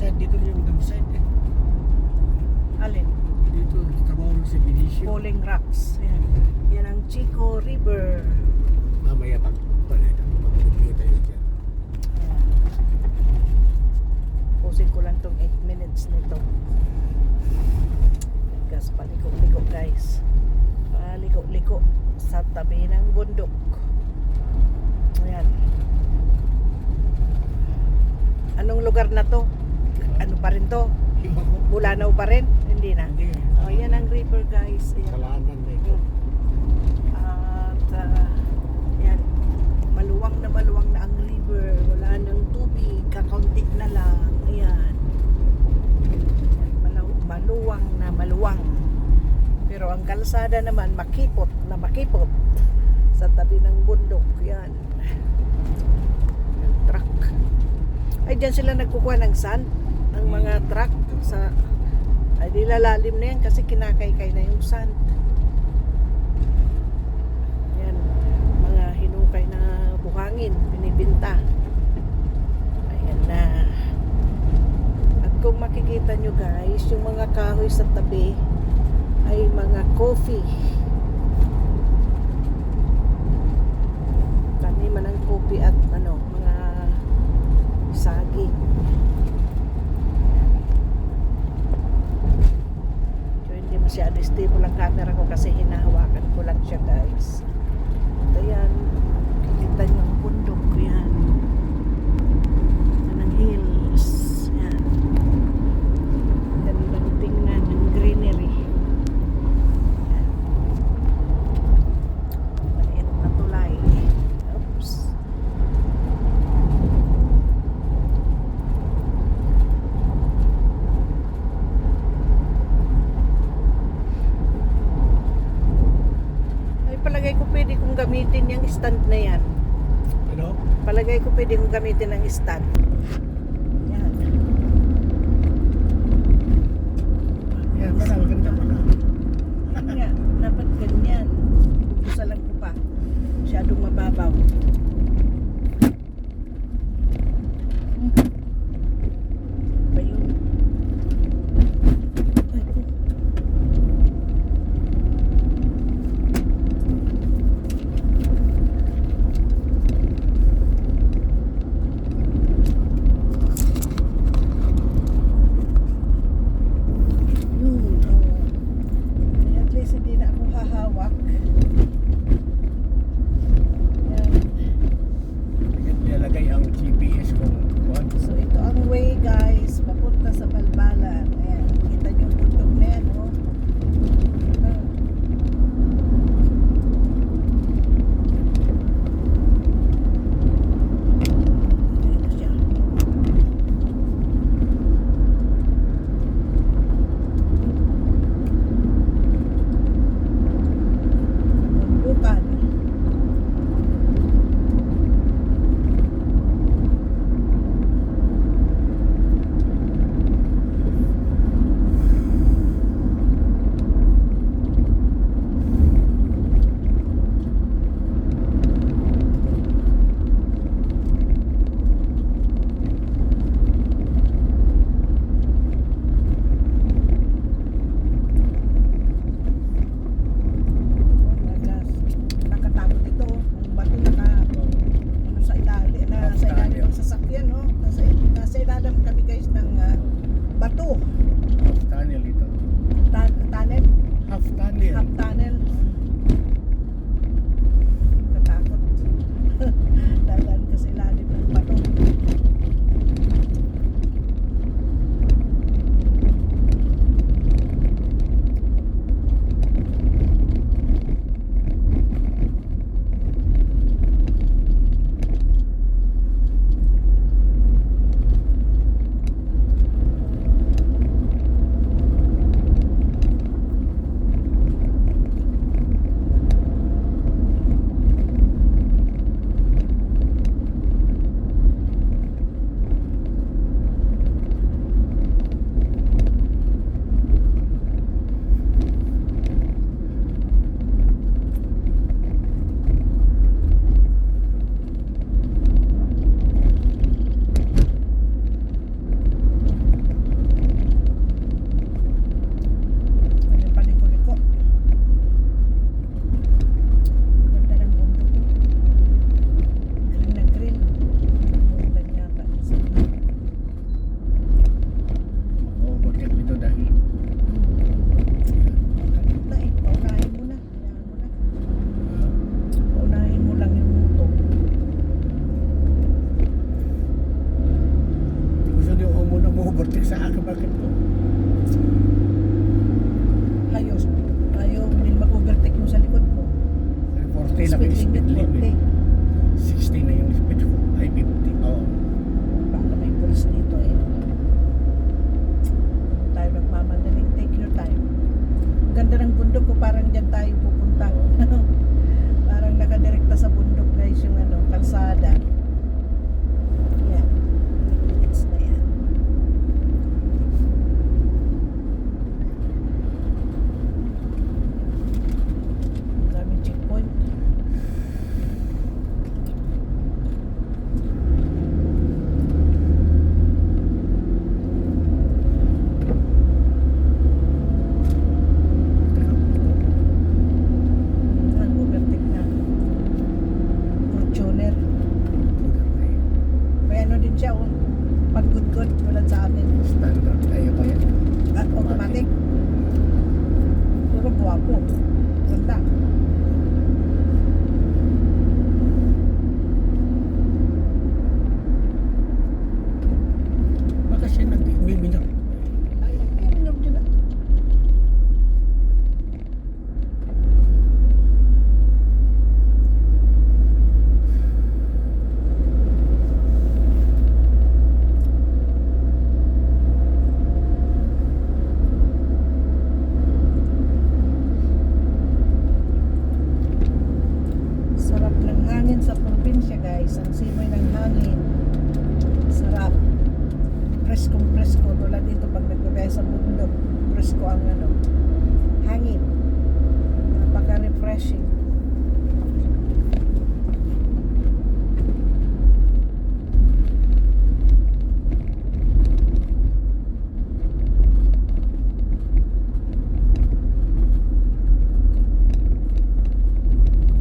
side, dito na yung dump side eh. Alin? Dito, kabaw sa Benicio. Falling Rocks. Yan. Yan ang Chico River. Mamaya pag-computer yun dyan. Ayan. Pusin ko lang tong 8 minutes nito. Gas, paliko-liko guys. Paliko-liko sa tabi ng bundok. Ayan. Anong lugar na to? Ano pa rin to? Himako. Bulanaw pa rin? Hindi na. Hindi. Oh, yan ang river guys. Ayan. Kalaanan na ito. At yan, maluwang na ang river, wala nang tubig, kakaunti na lang. Ayan. Maluwang. Pero ang kalsada naman makipot sa tabi ng bundok. Yan. Yung truck. Ay, dyan sila nagkukuha ng sand, ng mga truck sa ay di lalalim na yan kasi kinakaykay na yung sand. Yan, mga hinukay na buhangin, binibinta. Ayan na. At kung makikita nyo guys, yung mga kahoy sa tabi ay mga coffee. Taniman ng coffee at mga saging. So, hindi masyado stable ang camera ko kasi hinahawakan ko lang siya guys. At ayan, kikita nyo ang bundok. Yan. Yan ang hills. Yan. Gandang tingnan ng greenery. Yan. Maliit na tulay. Oops. Palagay ko pwede kong gamitin yung stand na yan. Ano? Palagay ko pwede kong gamitin ang stand. Yan. Yan pala, maganda pala. Yan nga, dapat ganyan. Busalan ko pa. Masyadong mababaw. Ba yun? Ay, at least hindi na ako hahawak. Yan. siya, oh. Pag-good-good tulad sa atin. Standard tayo pa yan. At automatic. Puro guwapo. Ganda. Baka siya nag-umiminyak. Ay, minom dyan na. Sarap ng hangin sa probinsya, guys. Ang simoy ng hangin. Sarap. Preskong presko. Tulad dito pag nagbibiyahe sa bundok. Presko ang ano. Hangin. Napaka-refreshing.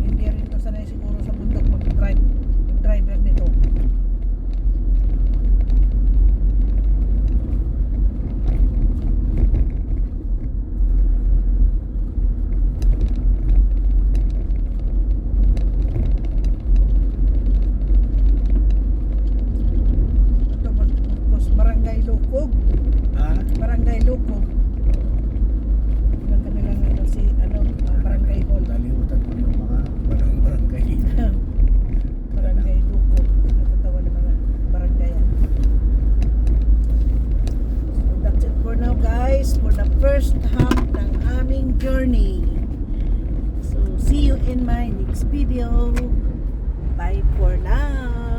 Hindi rin ko sanay siguro sa bundok mag-drive. Mag-driver nito. Ito Marcos, Barangay Lukog. Ha? Barangay Lukog. Yung kanilang ano, si, ano, Barangay Hall. Nalimutan ko yung mga barangay. Barangay Lukog. Nakatawa ng mga barangayan. So that's it for now, guys. For the first half ng aming journey. So see you in my next video. Bye for now.